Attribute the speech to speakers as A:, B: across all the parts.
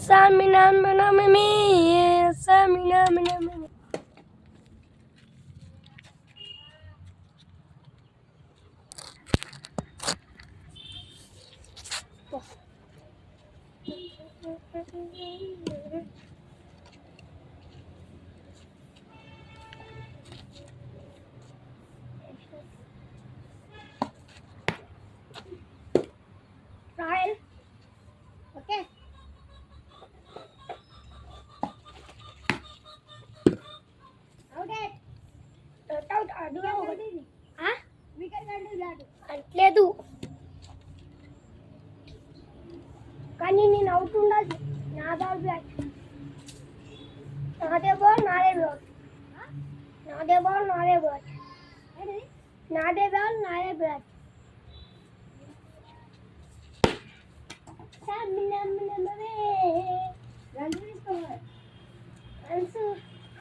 A: Samina mina mimi, Samina mina mimi. Trial. Okay. అంటలేదు కానీ నేను అవుట్ ఉండాలి. నాదే బ్యాట్, నాదే బాల్, నాదే బ్యాట్, నాదే బాల్, నాదే బ్యాట్, నాదే బాల్, నాదే బ్యాట్.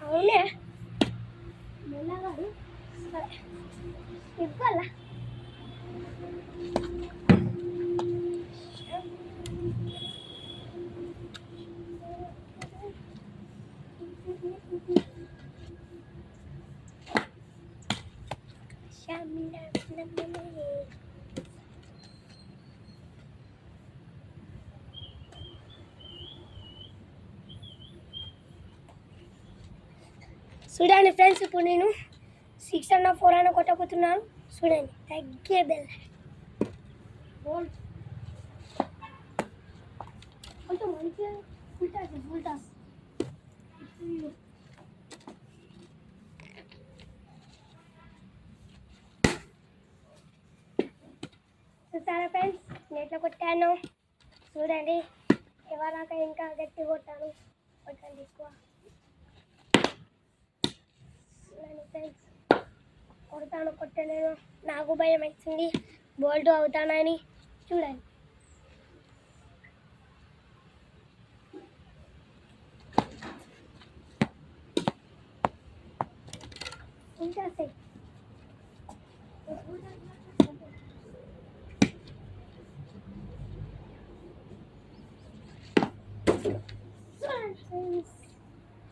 A: అవునే ఇవ్వాలా చూడండి ఫ్రెండ్స్, ఇప్పుడు నేను 6 అన్న 4 అన్న కొట్టబోతున్నాను. చూడండి, తగ్గే బెల్ కొంచెం మంచిగా ఫుల్ చూసారా ఫ్రెండ్స్, నెట్లో కొట్టాను. చూడండి, ఎవరాక ఇంకా గట్టి కొట్టాను. కొట్టండి ఎక్కువ. చూడండి ఫ్రెండ్స్, కొడతాను కొట్టలేను, నాకు భయం వేస్తుంది బోల్డ్ అవుతానని. చూడండి, ఇంకా సెట్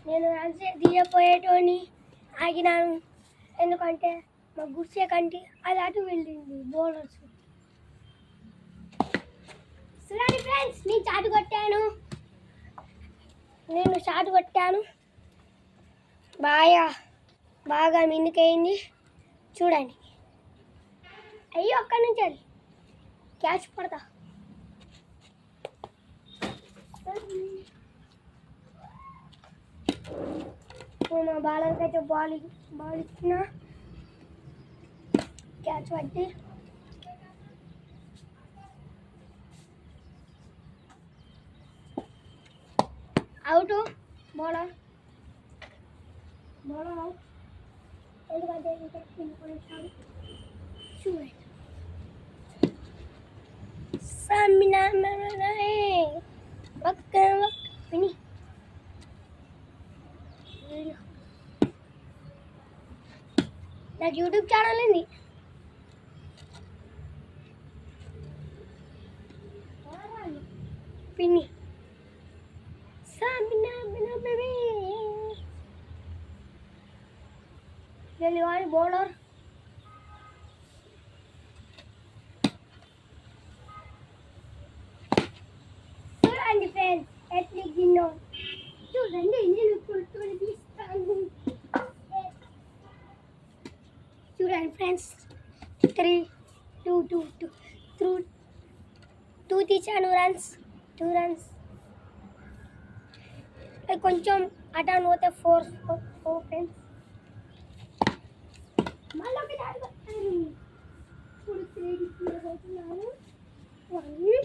A: నేను రన్స్ తీయపోయేటోని ఆగినాను. ఎందుకంటే మా గుర్సే కంటి అది అటు వెళ్ళింది బౌలర్స్. చూడండి ఫ్రెండ్స్, నేను షాట్ కొట్టాను. బాగా మిన్నికైంది. చూడండి, అయ్యో అక్కడి నుంచి అది క్యాచ్ పడతా. మా బాలర్కి అయితే బాల్ ఇచ్చిన క్యాచ్ పట్టి అవుట్. Bowler out. ఎందుకంటే చూడండి, విని నాకు యూట్యూబ్ ఛానల్ ఉంది. పిన్ని వెళ్ళి బౌలర్ చూడండి ఫ్రెండ్స్, ఎట్లా గిన్నో చూడండి. నేను తీస్తాను. చూడండి ఫ్రెండ్స్, 3 2 తీసాను. 2 రన్స్. కొంచెం అటాన్ పోతే 4 ఫ్రెండ్స్. మళ్ళీ ఒకటి ఆడుతున్నాను. ఇప్పుడు 3 తీయబోతున్నాను. 1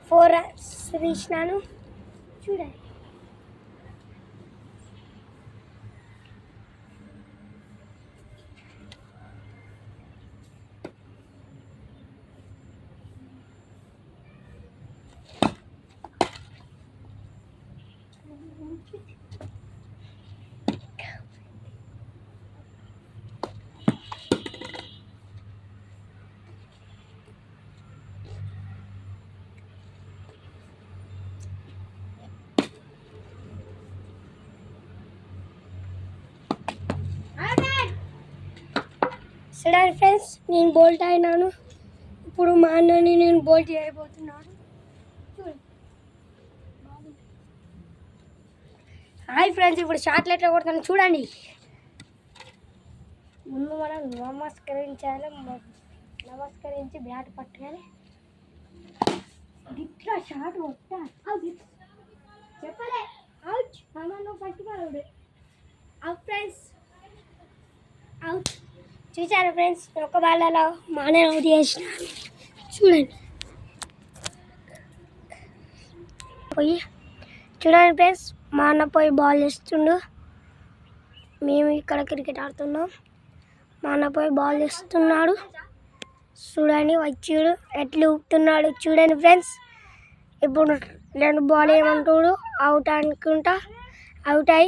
A: 4 రన్స్ తీసినాను. చూడండి, చూడండి ఫ్రెండ్స్, నేను బోల్ట్ అయినాను. ఇప్పుడు మా అన్నని నేను బోల్ట్ చేయబోతున్నాను. చూడండి. హాయ్ ఫ్రెండ్స్, ఇప్పుడు షాట్లు ఎట్లా కొడతాను చూడండి. ముందు మనం నమస్కరించాలి. నమస్కరించి బ్యాట్ పట్టుకొని ఇట్లా షాట్ కొట్టాలి. చెప్పలే అవుట్ మనం పట్టుకోవాలి. Out friends, out. చూసారా ఫ్రెండ్స్, ఒక బాల్లో మానే అవుట్ చేసిన. చూడండి చూడండి ఫ్రెండ్స్, మా అన్న పోయి బాల్ వేస్తుండు. మేము ఇక్కడ క్రికెట్ ఆడుతున్నాం. మా అన్న పోయి బాల్ వేస్తున్నాడు. చూడండి వచ్చాడు ఎట్లా ఊపుతున్నాడు. చూడండి ఫ్రెండ్స్, ఇప్పుడు 2 బాల్ ఏమంటాడు అవుట్ అనుకుంటా. అవుట్ అయ్యి